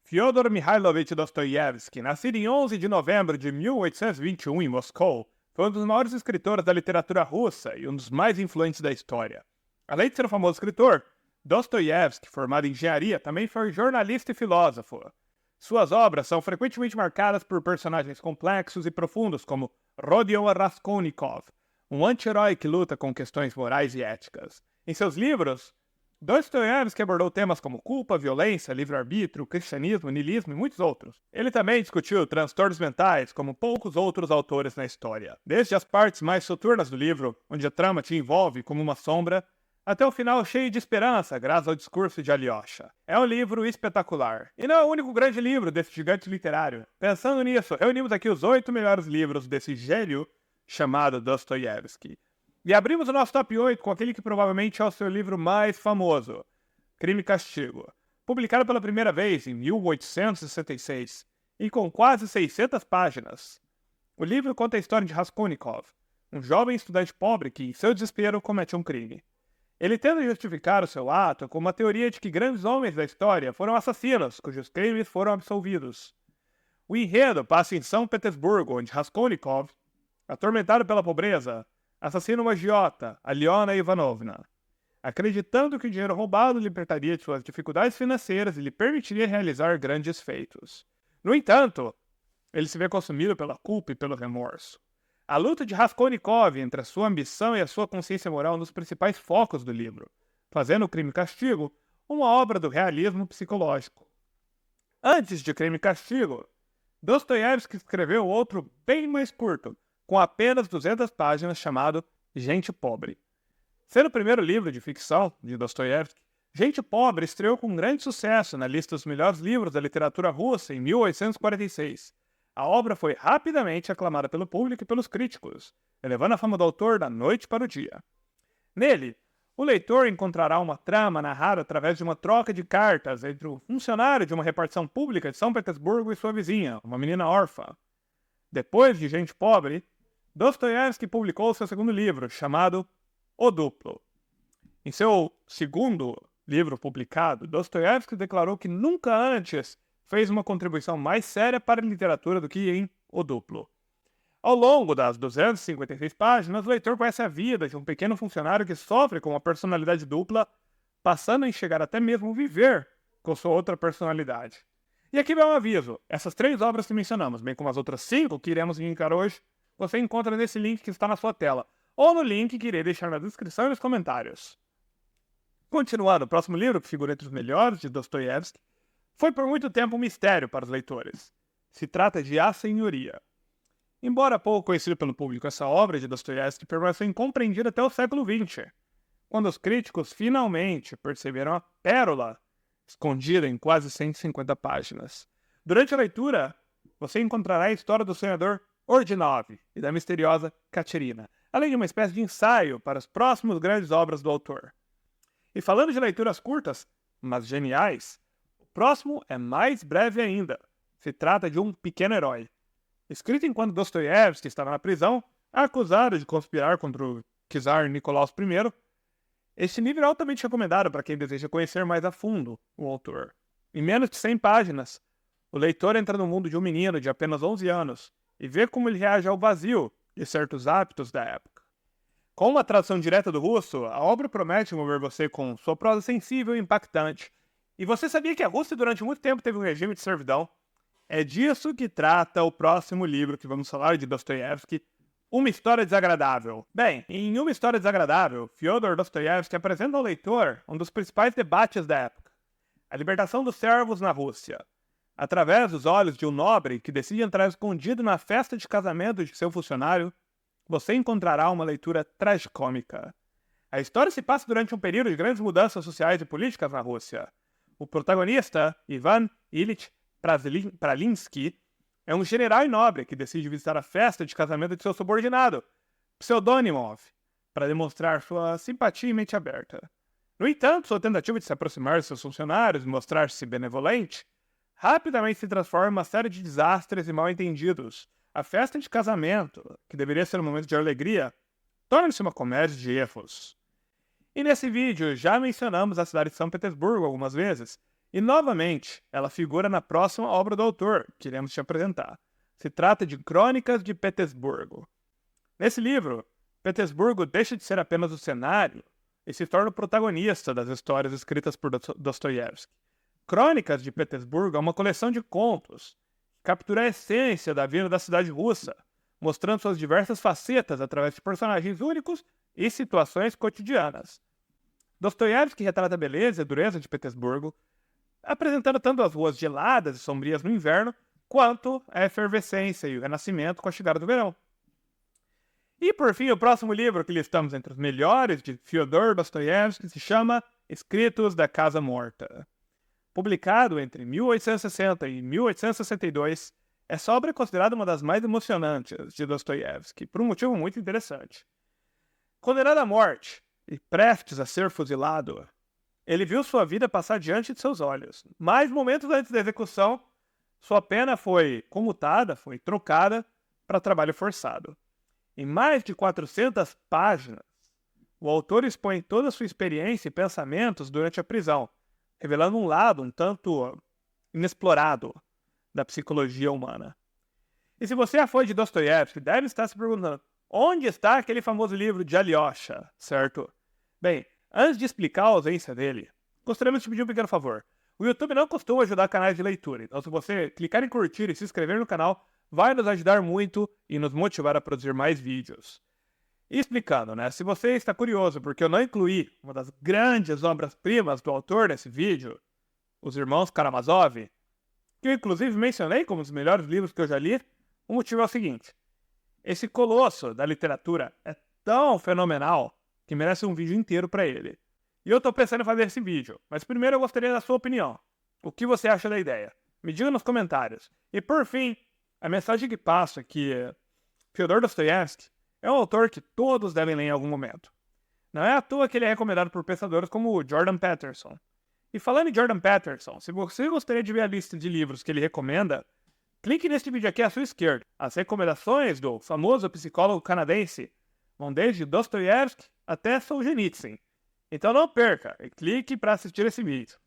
Fyodor Mikhailovich Dostoiévski, nascido em 11 de novembro de 1821 em Moscou, foi um dos maiores escritores da literatura russa e um dos mais influentes da história. Além de ser um famoso escritor, Dostoiévski, formado em engenharia, também foi jornalista e filósofo. Suas obras são frequentemente marcadas por personagens complexos e profundos como Rodion Raskolnikov, um anti-herói que luta com questões morais e éticas. Em seus livros, Dostoiévski abordou temas como culpa, violência, livre-arbítrio, cristianismo, niilismo e muitos outros. Ele também discutiu transtornos mentais, como poucos outros autores na história. Desde as partes mais soturnas do livro, onde a trama te envolve como uma sombra, até o final cheio de esperança, graças ao discurso de Alyosha. É um livro espetacular. E não é o único grande livro desse gigante literário. Pensando nisso, reunimos aqui os 8 melhores livros desse gênio chamado Dostoiévski. E abrimos o nosso top 8 com aquele que provavelmente é o seu livro mais famoso, Crime e Castigo, publicado pela primeira vez em 1866 e com quase 600 páginas. O livro conta a história de Raskolnikov, um jovem estudante pobre que, em seu desespero, comete um crime. Ele tenta justificar o seu ato com uma teoria de que grandes homens da história foram assassinos, cujos crimes foram absolvidos. O enredo passa em São Petersburgo, onde Raskolnikov, atormentado pela pobreza, assassina uma agiota, Aliona Ivanovna, acreditando que o dinheiro roubado libertaria de suas dificuldades financeiras e lhe permitiria realizar grandes feitos. No entanto, ele se vê consumido pela culpa e pelo remorso. A luta de Raskolnikov entre a sua ambição e a sua consciência moral é um dos principais focos do livro, fazendo o Crime e Castigo uma obra do realismo psicológico. Antes de Crime e Castigo, Dostoiévski escreveu outro bem mais curto, com apenas 200 páginas, chamado Gente Pobre. Sendo o primeiro livro de ficção de Dostoiévski, Gente Pobre estreou com grande sucesso na lista dos melhores livros da literatura russa em 1846. A obra foi rapidamente aclamada pelo público e pelos críticos, elevando a fama do autor da noite para o dia. Nele, o leitor encontrará uma trama narrada através de uma troca de cartas entre o funcionário de uma repartição pública de São Petersburgo e sua vizinha, uma menina órfã. Depois de Gente Pobre, Dostoiévski publicou seu segundo livro, chamado O Duplo. Em seu segundo livro publicado, Dostoiévski declarou que nunca antes fez uma contribuição mais séria para a literatura do que em O Duplo. Ao longo das 256 páginas, o leitor conhece a vida de um pequeno funcionário que sofre com uma personalidade dupla, passando a enxergar até mesmo viver com sua outra personalidade. E aqui vai um aviso: essas 3 obras que mencionamos, bem como as outras 5 que iremos indicar hoje, você encontra nesse link que está na sua tela, ou no link que irei deixar na descrição e nos comentários. Continuando, o próximo livro, que figura entre os melhores de Dostoiévski, foi por muito tempo um mistério para os leitores. Se trata de A Senhoria. Embora pouco conhecido pelo público, essa obra de Dostoiévski permaneceu incompreendida até o século XX, quando os críticos finalmente perceberam a pérola escondida em quase 150 páginas. Durante a leitura, você encontrará a história do sonhador Ordinov e da misteriosa Katerina, além de uma espécie de ensaio para as próximas grandes obras do autor. E falando de leituras curtas, mas geniais, o próximo é mais breve ainda. Se trata de Um Pequeno Herói. Escrito enquanto Dostoiévski estava na prisão, acusado de conspirar contra o czar Nicolau I, este livro é altamente recomendado para quem deseja conhecer mais a fundo o autor. Em menos de 100 páginas, o leitor entra no mundo de um menino de apenas 11 anos e vê como ele reage ao vazio de certos hábitos da época. Com uma tradução direta do russo, a obra promete mover você com sua prosa sensível e impactante. E você sabia que a Rússia durante muito tempo teve um regime de servidão? É disso que trata o próximo livro que vamos falar de Dostoiévski, Uma História Desagradável. Bem, em Uma História Desagradável, Fyodor Dostoiévski apresenta ao leitor um dos principais debates da época: a libertação dos servos na Rússia. Através dos olhos de um nobre que decide entrar escondido na festa de casamento de seu funcionário, você encontrará uma leitura tragicômica. A história se passa durante um período de grandes mudanças sociais e políticas na Rússia. O protagonista, Ivan Ilyich Pralinsky, é um general e nobre que decide visitar a festa de casamento de seu subordinado, Pseudonimov, para demonstrar sua simpatia e mente aberta. No entanto, sua tentativa de se aproximar de seus funcionários e mostrar-se benevolente rapidamente se transforma em uma série de desastres e mal-entendidos. A festa de casamento, que deveria ser um momento de alegria, torna-se uma comédia de erros. E nesse vídeo já mencionamos a cidade de São Petersburgo algumas vezes, E, novamente, ela figura na próxima obra do autor, que iremos te apresentar. Se trata de Crônicas de Petersburgo. Nesse livro, Petersburgo deixa de ser apenas o cenário e se torna o protagonista das histórias escritas por Dostoiévski. Crônicas de Petersburgo é uma coleção de contos que captura a essência da vida da cidade russa, mostrando suas diversas facetas através de personagens únicos e situações cotidianas. Dostoiévski retrata a beleza e a dureza de Petersburgo, apresentando tanto as ruas geladas e sombrias no inverno, quanto a efervescência e o renascimento com a chegada do verão. E, por fim, o próximo livro que listamos entre os melhores de Fyodor Dostoiévski se chama Escritos da Casa Morta. Publicado entre 1860 e 1862, essa obra é considerada uma das mais emocionantes de Dostoiévski, por um motivo muito interessante. Condenado à morte e prestes a ser fuzilado, ele viu sua vida passar diante de seus olhos, mas momentos antes da execução, sua pena foi comutada, foi trocada para trabalho forçado. Em mais de 400 páginas, o autor expõe toda a sua experiência e pensamentos durante a prisão, revelando um lado um tanto inexplorado da psicologia humana. E se você é fã de Dostoiévski, deve estar se perguntando, onde está aquele famoso livro de Alyosha, certo? Bem, antes de explicar a ausência dele, gostaríamos de te pedir um pequeno favor. O YouTube não costuma ajudar canais de leitura, então se você clicar em curtir e se inscrever no canal, vai nos ajudar muito e nos motivar a produzir mais vídeos. E explicando, se você está curioso porque eu não incluí uma das grandes obras-primas do autor nesse vídeo, Os Irmãos Karamazov, que eu inclusive mencionei como um dos melhores livros que eu já li, o motivo é o seguinte: esse colosso da literatura é tão fenomenal que merece um vídeo inteiro para ele. E eu estou pensando em fazer esse vídeo, mas primeiro eu gostaria da sua opinião. O que você acha da ideia? Me diga nos comentários. E por fim, a mensagem que passo é que Fyodor Dostoiévski é um autor que todos devem ler em algum momento. Não é à toa que ele é recomendado por pensadores como o Jordan Peterson. E falando em Jordan Peterson, se você gostaria de ver a lista de livros que ele recomenda, clique neste vídeo aqui à sua esquerda. As recomendações do famoso psicólogo canadense vão desde Dostoiévski até Solzhenitsyn. Então não perca e clique para assistir esse vídeo.